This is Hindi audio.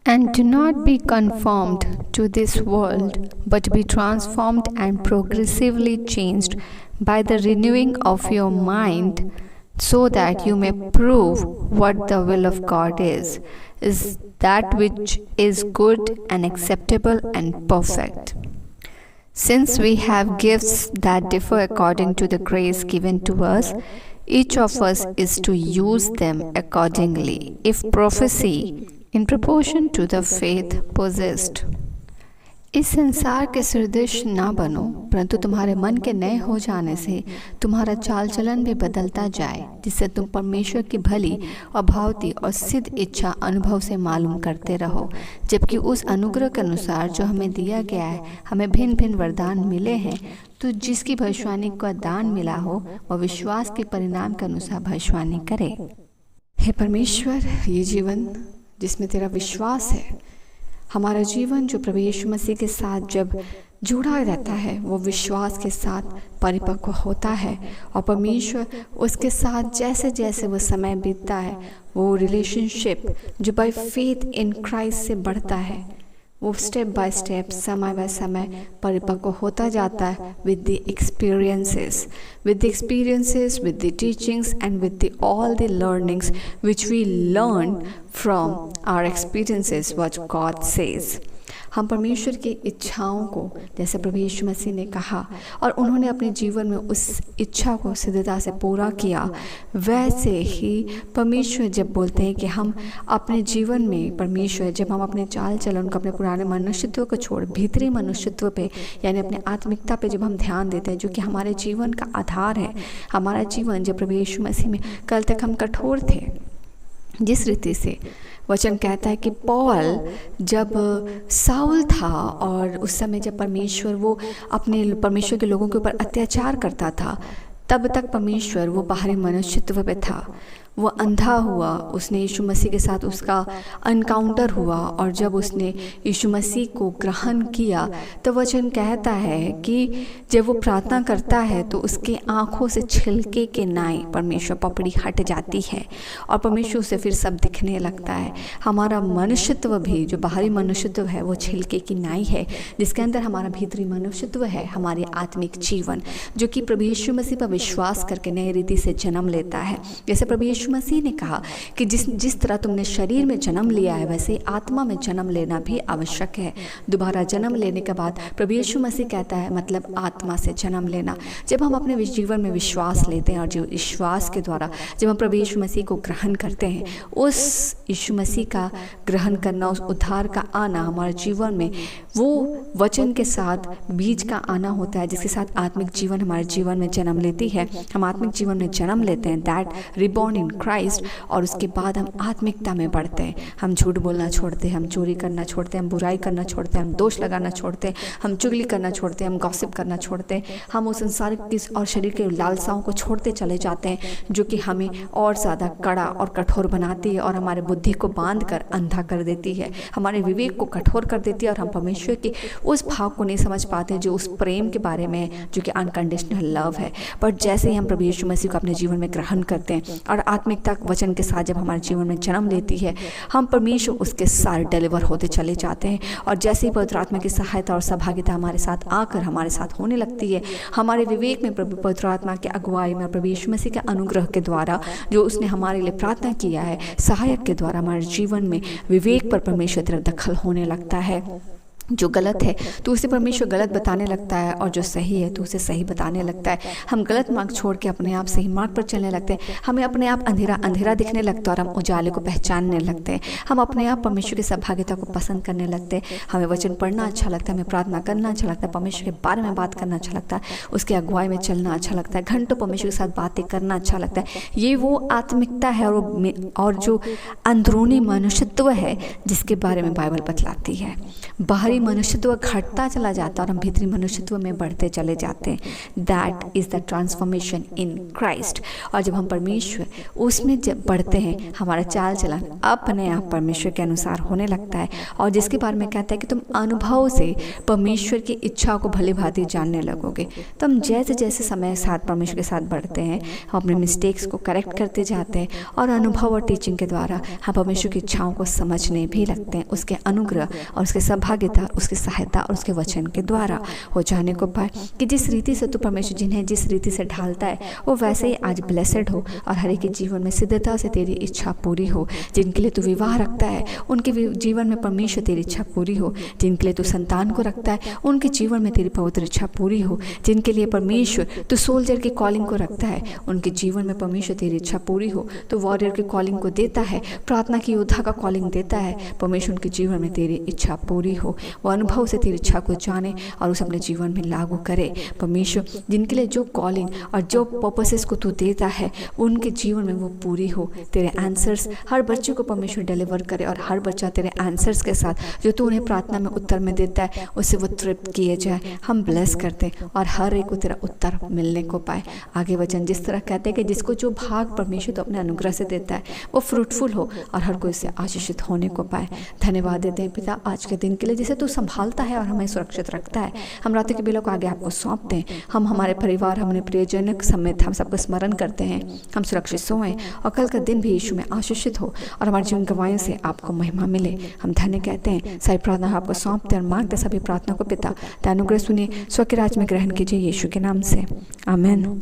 And do not be conformed to this world, but be transformed and progressively changed by the renewing of your mind, so that you may prove what the will of God is that which is good and acceptable and perfect. Since we have gifts that differ according to the grace given to us, each of us is to use them accordingly. If prophecy, in proportion to the faith possessed. इस संसार के सदृश ना बनो, परंतु तुम्हारे मन के नए हो जाने से तुम्हारा चाल चलन भी बदलता जाए, जिससे तुम परमेश्वर की भली और भावती और सिद्ध इच्छा अनुभव से मालूम करते रहो। जबकि उस अनुग्रह के अनुसार जो हमें दिया गया है, हमें भिन्न भिन्न वरदान मिले हैं, तो जिसकी भविष्यवाणी का दान मिला हो वह विश्वास के परिणाम के अनुसार भविष्यवाणी करे। हे परमेश्वर, ये जीवन जिसमें तेरा विश्वास है, हमारा जीवन जो प्रभु यीशु मसीह के साथ जब जुड़ा रहता है वो विश्वास के साथ परिपक्व होता है, और परमेश्वर उसके साथ जैसे जैसे वो समय बीतता है वो रिलेशनशिप जो बाय फेथ इन क्राइस्ट से बढ़ता है, वो स्टेप बाय स्टेप समय बाय समय परिपक्व होता जाता है with the experiences, with the teachings and with the all the learnings which we learn from our experiences what God says. हम परमेश्वर की इच्छाओं को, जैसे प्रभु यीशु मसीह ने कहा और उन्होंने अपने जीवन में उस इच्छा को सिद्धता से पूरा किया, वैसे ही परमेश्वर जब बोलते हैं कि हम अपने जीवन में परमेश्वर जब हम अपने चाल चलन को, अपने पुराने मनुष्यत्व को छोड़ भीतरी मनुष्यत्व पे यानी अपने आत्मिकता पे जब हम ध्यान देते हैं, जो कि हमारे जीवन का आधार है, हमारा जीवन जब प्रभु यीशु मसीह में कल तक हम कठोर थे, जिस रीति से वचन कहता है कि पौल जब साउल था और उस समय जब परमेश्वर के लोगों के ऊपर अत्याचार करता था, तब तक परमेश्वर वो बाहरी मनुष्यत्व पे था, वो अंधा हुआ, उसने यीशु मसीह के साथ उसका अनकाउंटर हुआ, और जब उसने यीशु मसीह को ग्रहण किया तो वचन कहता है कि जब वो प्रार्थना करता है तो उसके आँखों से छिलके के नाई परमेश्वर पपड़ी हट जाती है और परमेश्वर उसे फिर सब दिखने लगता है। हमारा मनुष्यत्व भी जो बाहरी मनुष्यत्व है वो छिलके की नाई है, जिसके अंदर हमारा भीतरी मनुष्यत्व है, हमारी आत्मिक जीवन जो कि प्रभु यीशु मसीह पर विश्वास करके नई रीति से जन्म लेता है। जैसे प्रभु यीशु मसीह ने कहा कि जिस तरह तुमने शरीर में जन्म लिया है वैसे आत्मा में जन्म लेना भी आवश्यक है। दोबारा जन्म लेने के बाद प्रभु यीशु मसीह कहता है मतलब आत्मा से जन्म लेना। जब हम अपने जीवन में विश्वास लेते हैं और जो विश्वास के द्वारा जब हम प्रभु यीशु मसीह को ग्रहण करते हैं, उस यीशु मसीह का ग्रहण करना, उस उद्धार का आना हमारे जीवन में वो वचन के साथ बीज का आना होता है, जिसके साथ आत्मिक जीवन हमारे जीवन में जन्म लेती है। हम आत्मिक जीवन में जन्म लेते हैं, दैट रिबॉर्न इन क्राइस्ट, और उसके बाद हम आत्मिकता में बढ़ते हैं। हम झूठ बोलना छोड़ते हैं, हम चोरी करना छोड़ते हैं, हम बुराई करना छोड़ते हैं, हम दोष लगाना छोड़ते हैं, हम चुगली करना छोड़ते हैं, हम गॉसिप करना छोड़ते हैं, हम उस सांसारिक और शरीर के लालसाओं को छोड़ते चले जाते हैं जो कि हमें और ज़्यादा कड़ा और कठोर बनाती है और हमारे बुद्धि को बांध कर अंधा कर देती है, हमारे विवेक को कठोर कर देती है और हम परमेश्वर के उस भाव को नहीं समझ पाते जो उस प्रेम के बारे में है जो कि अनकंडीशनल लव है। बट जैसे ही हम प्रभु यीशु मसीह को अपने जीवन में ग्रहण करते हैं और आत्मिकता वचन के साथ जब हमारे जीवन में जन्म लेती है, हम परमेश्वर उसके साथ डिलीवर होते चले जाते हैं। और जैसे ही पवित्र आत्मा की सहायता और सहभागिता हमारे साथ आकर हमारे साथ होने लगती है, हमारे विवेक में प्रभु पवित्र आत्मा की अगुवाई में प्रभु यीशु मसीह के अनुग्रह के द्वारा जो उसने हमारे लिए प्रार्थना किया है, सहायक के द्वारा हमारे जीवन में विवेक पर परमेश्वर तरफ दखल होने लगता है। जो गलत है तो उसे परमेश्वर गलत बताने लगता है और जो सही है तो उसे सही बताने लगता है। हम गलत मार्ग छोड़ के अपने आप सही मार्ग पर चलने लगते हैं। हमें अपने आप अंधेरा अंधेरा दिखने लगता है और हम उजाले को पहचानने लगते हैं। हम अपने आप परमेश्वर की सहभागिता को पसंद करने लगते हैं। हमें वचन पढ़ना अच्छा लगता है, हमें प्रार्थना करना अच्छा लगता है, परमेश्वर के बारे में बात करना अच्छा लगता है, उसके अगुवाई में चलना अच्छा लगता है, घंटों परमेश्वर के साथ बातें करना अच्छा लगता है। ये वो आत्मिकता है और जो अंदरूनी मनुष्यत्व है जिसके बारे में बाइबल बतलाती है। बाहरी मनुष्यत्व घटता चला जाता है और हम भीतरी मनुष्यत्व में बढ़ते चले जाते हैं। That is the transformation in Christ. और जब हम परमेश्वर उसमें जब बढ़ते हैं, हमारा चाल चलन अपने आप परमेश्वर के अनुसार होने लगता है। और जिसके बारे में कहता है कि तुम अनुभव से परमेश्वर की इच्छा को भली भांति जानने लगोगे। तो हम जैसे जैसे समय साथ परमेश्वर के साथ बढ़ते हैं, हम अपने मिस्टेक्स को करेक्ट करते जाते हैं और अनुभव और टीचिंग के द्वारा हम परमेश्वर की इच्छाओं को समझने भी लगते हैं, उसके अनुग्रह और उसके सहभागिता, उसकी सहायता और उसके वचन के द्वारा हो जाने को पाए कि जिस रीति से तू परमेश्वर जिन्हें जिस रीति से ढालता है वो वैसे ही आज ब्लेसेड हो और हर एक के जीवन में सिद्धता से तेरी इच्छा पूरी हो। जिनके लिए तू विवाह रखता है उनके जीवन में परमेश्वर तेरी इच्छा पूरी हो। जिनके लिए तू संतान को रखता है उनके जीवन में तेरी पवित्र इच्छा पूरी हो। जिनके लिए परमेश्वर तू सोल्जर की कॉलिंग को रखता है उनके जीवन में परमेश्वर तेरी इच्छा पूरी हो। तो वॉरियर की कॉलिंग को देता है, प्रार्थना की योद्धा का कॉलिंग देता है, परमेश्वर उनके जीवन में तेरी इच्छा पूरी हो। वो अनुभव से तेरी इच्छा को जाने और उसे अपने जीवन में लागू करे। परमेश्वर जिनके लिए जो कॉलिंग और जो पर्पसेस को तू देता है उनके जीवन में वो पूरी हो। तेरे आंसर्स हर बच्चे को परमेश्वर डिलीवर करे और हर बच्चा तेरे आंसर्स के साथ जो तू उन्हें प्रार्थना में उत्तर में देता है उससे वो तृप्त किए जाए। हम ब्लेस करते हैं और हर एक को तेरा उत्तर मिलने को पाए। आगे वचन जिस तरह कहते हैं कि जिसको जो भाग परमेश्वर तो अपने अनुग्रह से देता है वो फ्रूटफुल हो और हर कोई इससे आशीषित होने को पाए। धन्यवाद देते हैं पिता आज के दिन के लिए जिसे तू संभालता है और हमें सुरक्षित रखता है। हम रात के बेलों को आगे आपको सौंपते हैं। हम हमारे परिवार, हमारे प्रियजन समेत हम सबको स्मरण करते हैं। हम सुरक्षित सोएं और कल का दिन भी यीशु में आशीषित हो और हमारे जीवन गवाहियों से आपको महिमा मिले। हम धन्य कहते हैं। सारी प्रार्थना आपको सौंपते हैं और मांगते सभी प्रार्थना को पिता अनुग्रह सुनिए, स्व के राज में ग्रहण कीजिए यीशु के नाम से, आमीन।